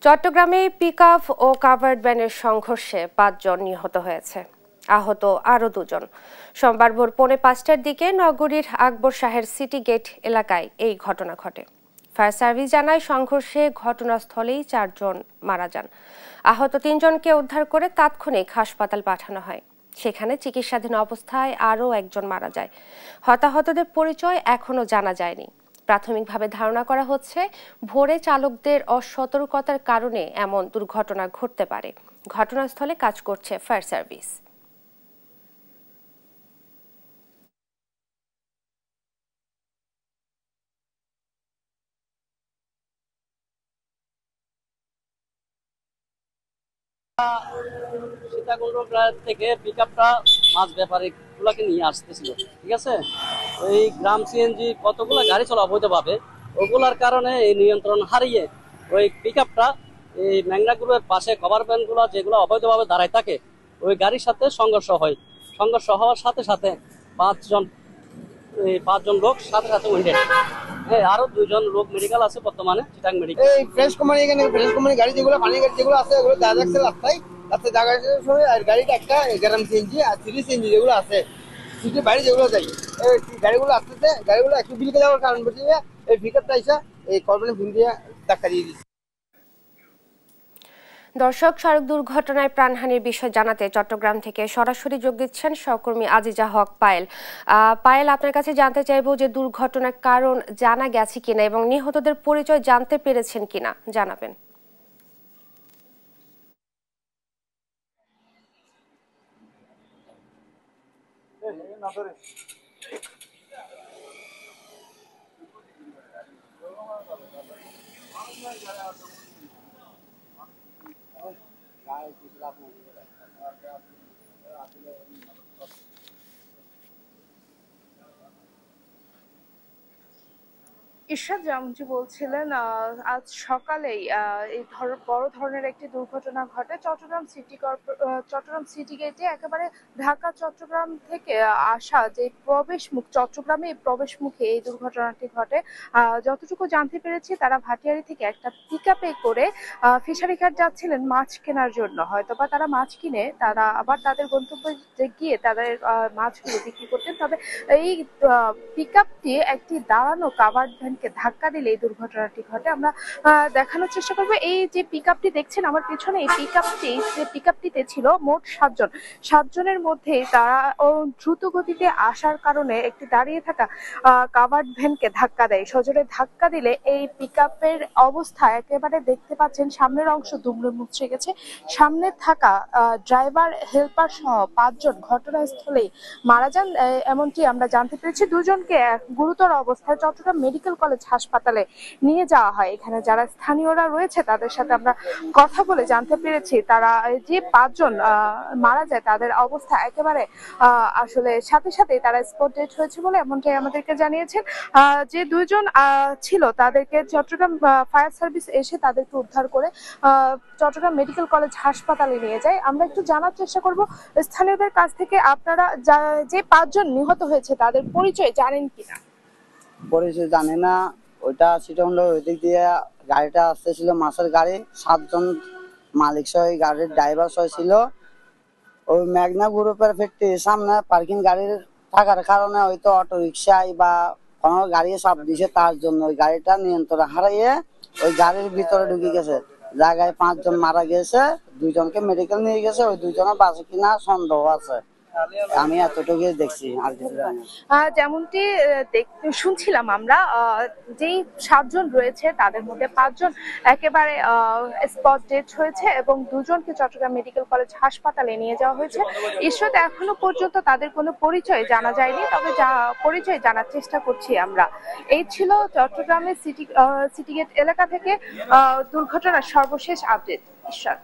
চট্টগ্রামে পিকআপ ও কাভার্ড ভ্যানের সংঘর্ষে ৫ জন নিহত হয়েছে, আহত আরও ২ জন। সোমবার ভোর ৪:৫টার দিকে নগরীর আকবর শাহের সিটি গেট এলাকায় এই ঘটনা ঘটে। ফায়ার সার্ভিস জানায়, সংঘর্ষে ঘটনাস্থলেই ৪ জন মারা যান। আহত ৩ জনকে উদ্ধার করে তাৎক্ষণিক হাসপাতাল পাঠানো হয়। সেখানে চিকিৎসাধীন অবস্থায় আরও ১ জন মারা যায়। হতাহতদের পরিচয় এখনও জানা যায়নি। প্রাথমিকভাবে ধারণা করা হচ্ছে, ভোরে চালকদের অসতর্কতার কারণে এমন দুর্ঘটনা ঘটতে পারে। ঘটনাস্থলে কাজ করছে ফায়ার সার্ভিস। সীতাকুণ্ড থেকে পিকআপটা মাছ ব্যাপারী গুলাকে নিয়ে আসতেছিল, ঠিক আছে। ওই গ্রাম সিএনজি কতগুলো গাড়ি চলা অবৈধভাবে, ওগুলার কারণে এই নিয়ন্ত্রণ হারিয়ে ওই পিকআপটা এই ম্যাংরা গ্রুপের পাশে কভার ভ্যান গুলো যেগুলো অবৈধভাবে দাঁড়ায় থাকে, ওই গাড়ির সাথে সংঘর্ষ হয়। সংঘর্ষ হওয়ার সাথে সাথে ৫ জন লোক সাথে সাথে উইন্ডেড। আরো ২ জন লোক মেডিকেল আছে বর্তমানে চিটাং মেডিকেল। এই ফ্রেশ কোম্পানি, এখানে ফ্রেশ কোম্পানি গাড়ি যেগুলো পানি গাড়ি যেগুলো আছে, ওগুলো দাঁড়া রাখছে রাস্তায় দাঁড়ার সময়। আর গাড়িটা একটা গ্রাম সিএনজি আর 3 সিএনজি যেগুলো আছে, সিটির বাইরে যেগুলো যায়, এই গাড়িগুলো আসতেছে, গাড়িগুলো একটু বিলকে যাওয়ার কারণ বলছে এই পিকআপটা এসে এই কর্পোরেট ভিন দিয়ে ধাক্কা দিয়ে দিচ্ছে। দর্শক, সড়ক দুর্ঘটনায় প্রাণহানির বিষয় জানাতে চট্টগ্রাম থেকে সরাসরি যোগ দিচ্ছেন সহকর্মী আজিজা হক পায়েল। পায়েল, আপনার কাছে জানতে চাইবো যে দুর্ঘটনার কারণ জানা গেছে কিনা এবং নিহতদের পরিচয় জানতে পেরেছেন কিনা, জানাবেন। ইরশাদ, যেমনটি বলছিলেন, আজ সকালেই এই বড় ধরনের একটি দুর্ঘটনা ঘটে চট্টগ্রাম সিটি গেটে। একেবারে ঢাকা চট্টগ্রাম থেকে আসা যে প্রবেশমুখ, চট্টগ্রামে এই প্রবেশ মুখে এই দুর্ঘটনাটি ঘটে। যতটুকু জানতে পেরেছি, তারা ভাটিয়ারি থেকে একটা পিকআপে করে ফিশারিঘাট যাচ্ছিলেন মাছ কেনার জন্য। হয়তোবা তারা মাছ কিনে তারা আবার তাদের গন্তব্যে গিয়ে তাদের মাছগুলো বিক্রি করতেন। তবে এই পিকআপটি একটি দাঁড়ানো কাভার্ড ভ্যান ধাক্কা দিলে এই দুর্ঘটনাটি ঘটে। আমরা দেখানোর চেষ্টা করবো। এই যে পিকআপটি দেখছেন আমার পিছনে, এই পিকআপটিতে ছিল মোট 7 জনের মধ্যে তারা দ্রুত গতিতে আসার কারণে একটি দাঁড়িয়ে থাকা কাভার্ড ভ্যানকে ধাক্কা দেয়। সজোরে ধাক্কা দিলে এই পিকআপের অবস্থা একেবারে দেখতে পাচ্ছেন, সামনের অংশ দুমড়ে মুচড়ে গেছে। সামনে থাকা ড্রাইভার, হেল্পার সহ 5 জন ঘটনাস্থলেই মারা যান, এমনটি আমরা জানতে পেরেছি। 2 জনকে গুরুতর অবস্থায় চট্টগ্রাম মেডিকেল কলেজ হাসপাতালে নিয়ে যাওয়া হয়। এখানে যারা স্থানীয়রা রয়েছে তাদের সাথে আমরা কথা বলে জানতে পেরেছি, তারা যে 5 জন মারা যায় তাদের অবস্থা একেবারে আসলে সাথে সাথেই তারা স্পট ডেড হয়েছে বলে এমনটাই আমাদেরকে জানিয়েছেন। যে 2 জন ছিল তাদেরকে চট্টগ্রাম ফায়ার সার্ভিস এসে তাদেরকে উদ্ধার করে চট্টগ্রাম মেডিকেল কলেজ হাসপাতালে নিয়ে যায়। আমরা একটু জানার চেষ্টা করব স্থানীয়দের কাছ থেকে, আপনারা যে 5 জন নিহত হয়েছে তাদের পরিচয় জানেন কিনা? পরিচয় জানি না, ওইটা সিটাকুণ্ড ওই দিক দিয়ে গাড়িটা আসতেছিল, মাছের গাড়ি। 7 জন মালিক সহ গাড়ির ড্রাইভার সহ ছিল। ওই মেঘনা গ্রুপের ফ্যাক্টরির সামনে পার্কিং গাড়ির থাকার কারণে হয়তো অটো রিক্সায় বা কোনো গাড়ি চাপ দিছে, তার জন্য ওই গাড়িটা নিয়ন্ত্রণ হারিয়ে ওই গাড়ির ভিতরে ঢুকে গেছে। জায়গায় 5 জন মারা গেছে, 2 জনকে মেডিকেল নিয়ে গেছে। ওই 2 জনের বাঁচে কিনা সন্দেহ আছে, আমি এতটুকু দেখছি। আর যেমনটি শুনছিলাম আমরা, যেই 7 জন রয়েছে তাদের মধ্যে 5 জন একেবারে স্পট ডেড হয়েছে এবং 2 জনকে চট্টগ্রাম মেডিকেল কলেজ হাসপাতালে নিয়ে যাওয়া হয়েছে। ঈশ্বর, এখনো পর্যন্ত তাদের কোনো পরিচয় জানা যায়নি, তবে পরিচয় জানার চেষ্টা করছি আমরা। এই ছিল চট্টগ্রামের সিটি গেট এলাকা থেকে দুর্ঘটনার সর্বশেষ আপডেট। ঈশ্বর।